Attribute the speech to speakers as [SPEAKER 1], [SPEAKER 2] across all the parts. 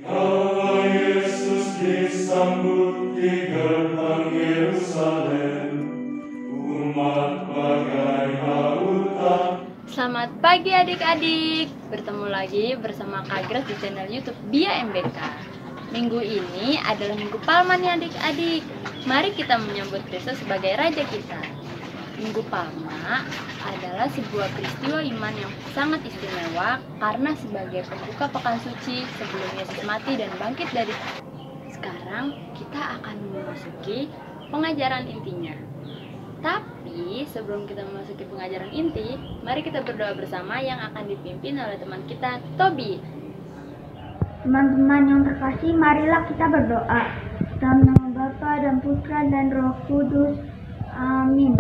[SPEAKER 1] Kala Yesus disambut di gerbang Yerusalem, umat bagai lautan.
[SPEAKER 2] Selamat pagi adik-adik, bertemu lagi bersama Kak Grace di channel YouTube Bia MBK. Minggu ini adalah Minggu Palma nih adik-adik. Mari kita menyambut Kristus sebagai Raja kita. Minggu Palma adalah sebuah peristiwa iman yang sangat istimewa karena sebagai pembuka pekan suci sebelum Yesus mati dan bangkit dari. Sekarang kita akan memasuki pengajaran intinya. Tapi sebelum kita memasuki pengajaran inti, mari kita berdoa bersama yang akan dipimpin oleh teman kita, Tobi.
[SPEAKER 3] Teman-teman yang terkasih, marilah kita berdoa. Dalam nama Bapa dan Putra dan Roh Kudus. Amin.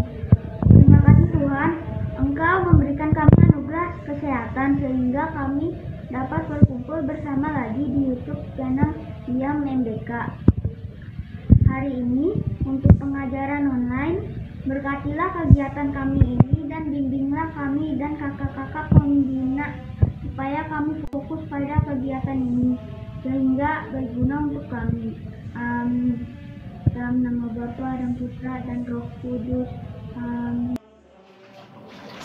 [SPEAKER 3] Terima kasih Tuhan, Engkau memberikan kami anugerah kesehatan sehingga kami dapat berkumpul bersama lagi di YouTube channel Bia MBK. Hari ini untuk pengajaran online, berkatilah kegiatan kami ini dan bimbinglah kami dan kakak-kakak pembina supaya kami fokus pada kegiatan ini sehingga berguna untuk kami. Amin. Dalam nama Bapa dan Putra dan Roh Kudus. Amin.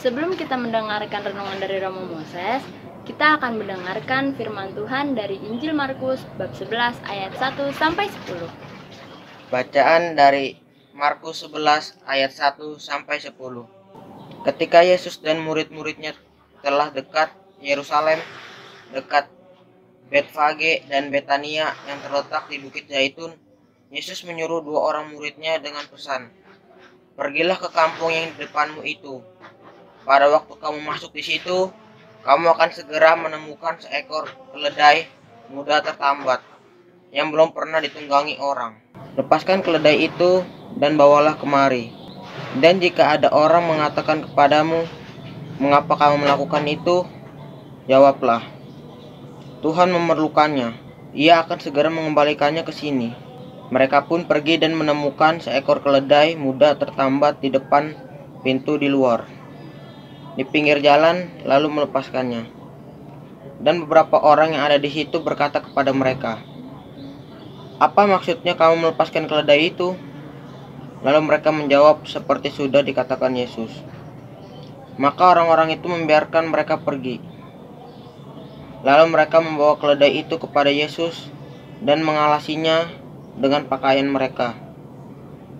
[SPEAKER 2] Sebelum kita mendengarkan renungan dari Romo Moses, kita akan mendengarkan firman Tuhan dari Injil Markus bab 11 ayat 1 sampai 10.
[SPEAKER 4] Bacaan dari Markus 11 ayat 1 sampai 10. Ketika Yesus dan murid-muridnya telah dekat Yerusalem, dekat Betfage dan Betania yang terletak di Bukit Zaitun, Yesus menyuruh dua orang muridnya dengan pesan, "Pergilah ke kampung yang di depanmu itu. Pada waktu kamu masuk di situ, kamu akan segera menemukan seekor keledai muda tertambat yang belum pernah ditunggangi orang. Lepaskan keledai itu dan bawalah kemari. Dan jika ada orang mengatakan kepadamu, 'Mengapa kamu melakukan itu?' jawablah, 'Tuhan memerlukannya. Ia akan segera mengembalikannya ke sini.' Mereka pun pergi dan menemukan seekor keledai muda tertambat di depan pintu di luar, di pinggir jalan, lalu melepaskannya. Dan beberapa orang yang ada di situ berkata kepada mereka, 'Apa maksudnya kamu melepaskan keledai itu?' Lalu mereka menjawab seperti sudah dikatakan Yesus. Maka orang-orang itu membiarkan mereka pergi. Lalu mereka membawa keledai itu kepada Yesus dan mengalasinya dengan pakaian mereka.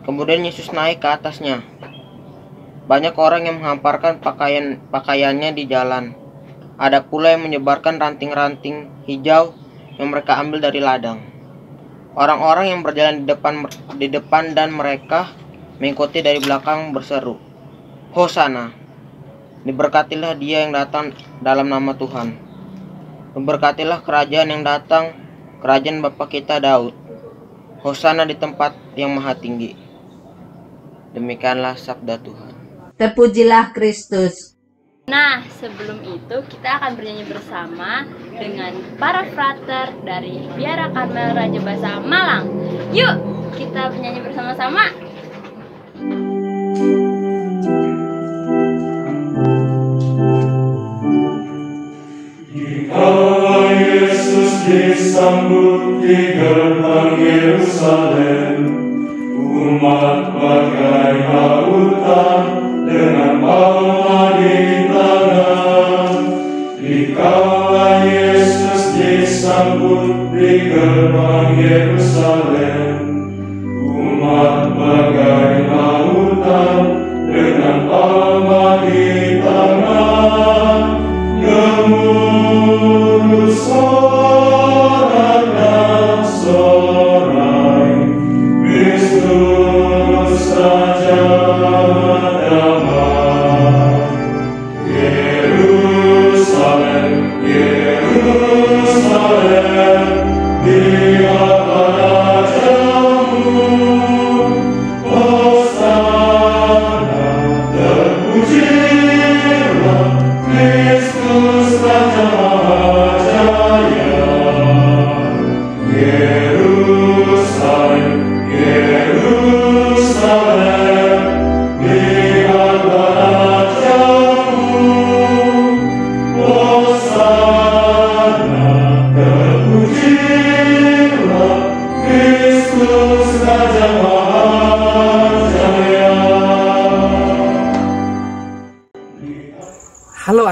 [SPEAKER 4] Kemudian Yesus naik ke atasnya. Banyak orang yang menghamparkan pakaiannya di jalan. Ada pula yang menyebarkan ranting-ranting hijau yang mereka ambil dari ladang. Orang-orang yang berjalan di depan dan mereka mengikuti dari belakang berseru, "Hosana! Diberkatilah Dia yang datang dalam nama Tuhan. Diberkatilah kerajaan yang datang, kerajaan Bapa kita Daud. Hosana di tempat yang maha tinggi." Demikianlah sabda Tuhan.
[SPEAKER 5] Terpujilah Kristus.
[SPEAKER 2] Nah, sebelum itu kita akan bernyanyi bersama dengan para frater dari Biara Karmel Raja Basa Malang. Yuk, kita bernyanyi bersama-sama.
[SPEAKER 1] Kala Yesus disambut di gerbang Yerusalem, umat bagai lautan dengan palma di tangan. Dikala Yesus disambut di gerbang Yerusalem, umat bagai lautan dengan palma di tangan. Gemuruh sorak dan sorai, Kristus Raja damai. Yerusalem, Yerusalem, lihatlah Rajamu. Hosana, terpujilah Kristus Raja Maha Jaya.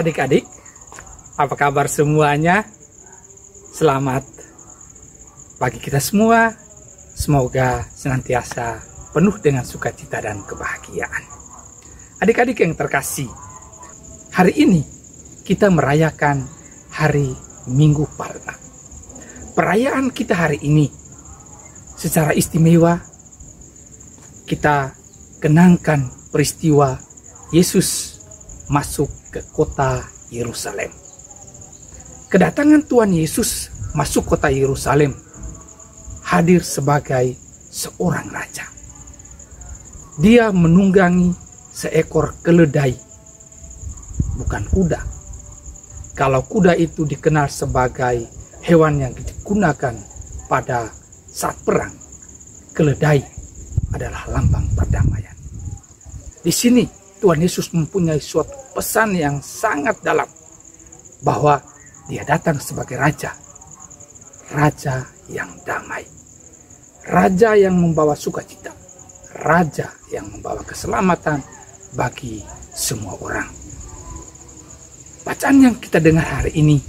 [SPEAKER 6] adik-adik, apa kabar semuanya? Selamat bagi kita semua. Semoga senantiasa penuh dengan sukacita dan kebahagiaan. Adik-adik yang terkasih, hari ini kita merayakan hari Minggu Palma. Perayaan kita hari ini secara istimewa kita kenangkan peristiwa Yesus masuk ke kota Yerusalem. Kedatangan Tuhan Yesus masuk kota Yerusalem hadir sebagai seorang raja. Dia menunggangi seekor keledai, bukan kuda. Kalau kuda itu dikenal sebagai hewan yang digunakan pada saat perang, keledai adalah lambang perdamaian. Di sini Tuhan Yesus mempunyai suatu pesan yang sangat dalam, bahwa Dia datang sebagai raja, raja yang damai, raja yang membawa sukacita, raja yang membawa keselamatan bagi semua orang. Bacaan yang kita dengar hari ini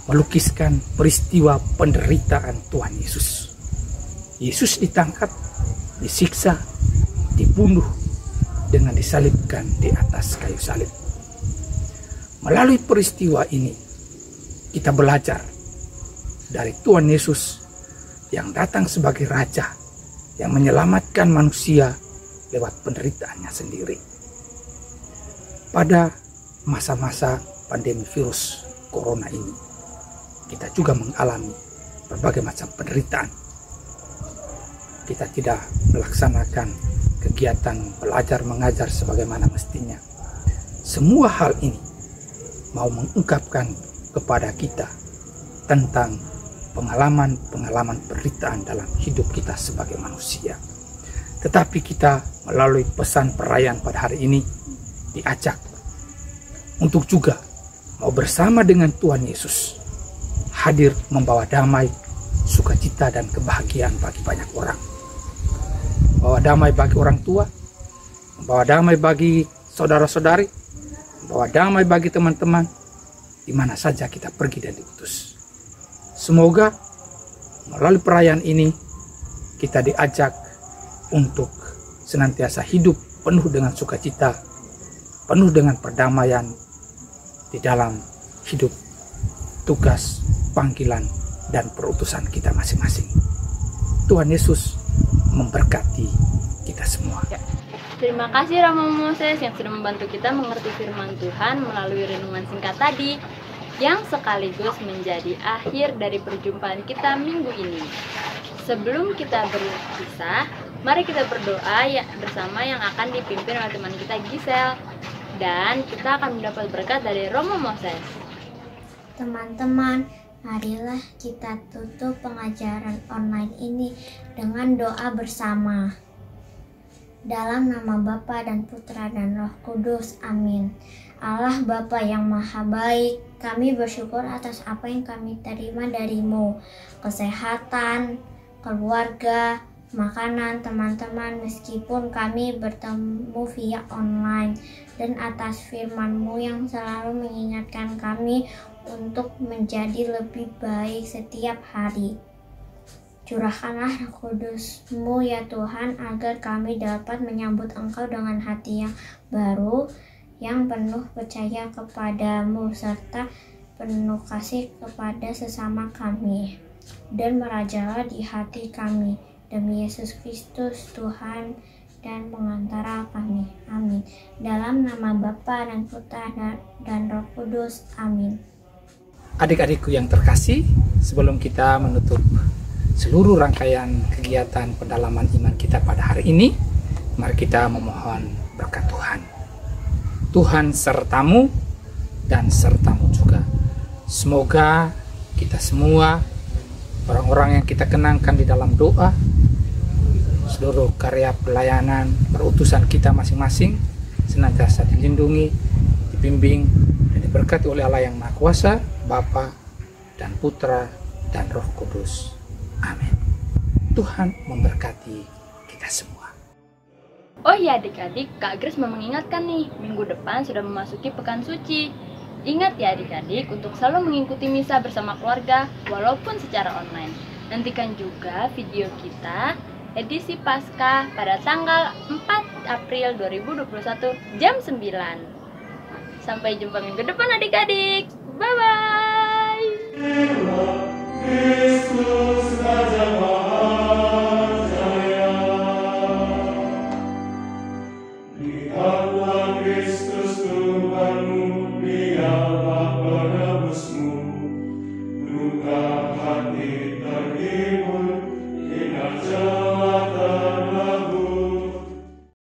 [SPEAKER 6] melukiskan peristiwa penderitaan Tuhan Yesus. Yesus ditangkap, disiksa, dibunuh dengan disalibkan di atas kayu salib. Melalui peristiwa ini, kita belajar dari Tuhan Yesus yang datang sebagai raja yang menyelamatkan manusia lewat penderitaannya sendiri. Pada masa-masa pandemi virus corona ini, kita juga mengalami berbagai macam penderitaan. Kita tidak melaksanakan kegiatan belajar mengajar sebagaimana mestinya. Semua hal ini mau mengungkapkan kepada kita tentang pengalaman-pengalaman penderitaan dalam hidup kita sebagai manusia. Tetapi kita melalui pesan perayaan pada hari ini diajak untuk juga mau bersama dengan Tuhan Yesus hadir membawa damai, sukacita dan kebahagiaan bagi banyak orang. Membawa damai bagi orang tua, membawa damai bagi saudara-saudari, membawa damai bagi teman-teman di mana saja kita pergi dan diutus. Semoga melalui perayaan ini kita diajak untuk senantiasa hidup penuh dengan sukacita, penuh dengan perdamaian di dalam hidup, tugas, panggilan, dan perutusan kita masing-masing. Tuhan Yesus memberkati kita semua.
[SPEAKER 2] Terima kasih Romo Moses yang sudah membantu kita mengerti firman Tuhan melalui renungan singkat tadi, yang sekaligus menjadi akhir dari perjumpaan kita minggu ini. Sebelum kita berpisah, mari kita berdoa bersama yang akan dipimpin oleh teman kita Gisel, dan kita akan mendapat berkat dari Romo Moses.
[SPEAKER 3] Teman-teman, marilah kita tutup pengajaran online ini dengan doa bersama. Dalam nama Bapa dan Putra dan Roh Kudus, amin. Allah Bapa yang Maha Baik, kami bersyukur atas apa yang kami terima dari-Mu, kesehatan, keluarga, makanan, teman-teman, meskipun kami bertemu via online, dan atas firman-Mu yang selalu mengingatkan kami untuk menjadi lebih baik setiap hari. Curahkanlah Roh Kudus-Mu ya Tuhan, agar kami dapat menyambut Engkau dengan hati yang baru, yang penuh percaya kepadamu, serta penuh kasih kepada sesama kami, dan merajalela di hati kami. Demi Yesus Kristus, Tuhan dan pengantara kami. Amin. Dalam nama Bapa dan Putra dan Roh Kudus. Amin.
[SPEAKER 6] Adik-adikku yang terkasih, sebelum kita menutup seluruh rangkaian kegiatan pendalaman iman kita pada hari ini, mari kita memohon berkat Tuhan. Tuhan sertamu dan sertamu juga. Semoga kita semua, orang-orang yang kita kenangkan di dalam doa, seluruh karya pelayanan perutusan kita masing-masing senantiasa dilindungi, dibimbing, dan diberkati oleh Allah yang Maha Kuasa, Bapa dan Putra dan Roh Kudus. Amin. Tuhan memberkati kita semua.
[SPEAKER 2] Oh iya adik-adik, Kak Grace mau mengingatkan nih, minggu depan sudah memasuki Pekan Suci. Ingat ya adik-adik untuk selalu mengikuti misa bersama keluarga walaupun secara online. Nantikan juga video kita edisi Paskah pada tanggal 4 April 2021 jam 9. Sampai jumpa minggu depan adik-adik. Bye-bye.
[SPEAKER 1] Kristus Raja Mahajaya, lihatlah Kristus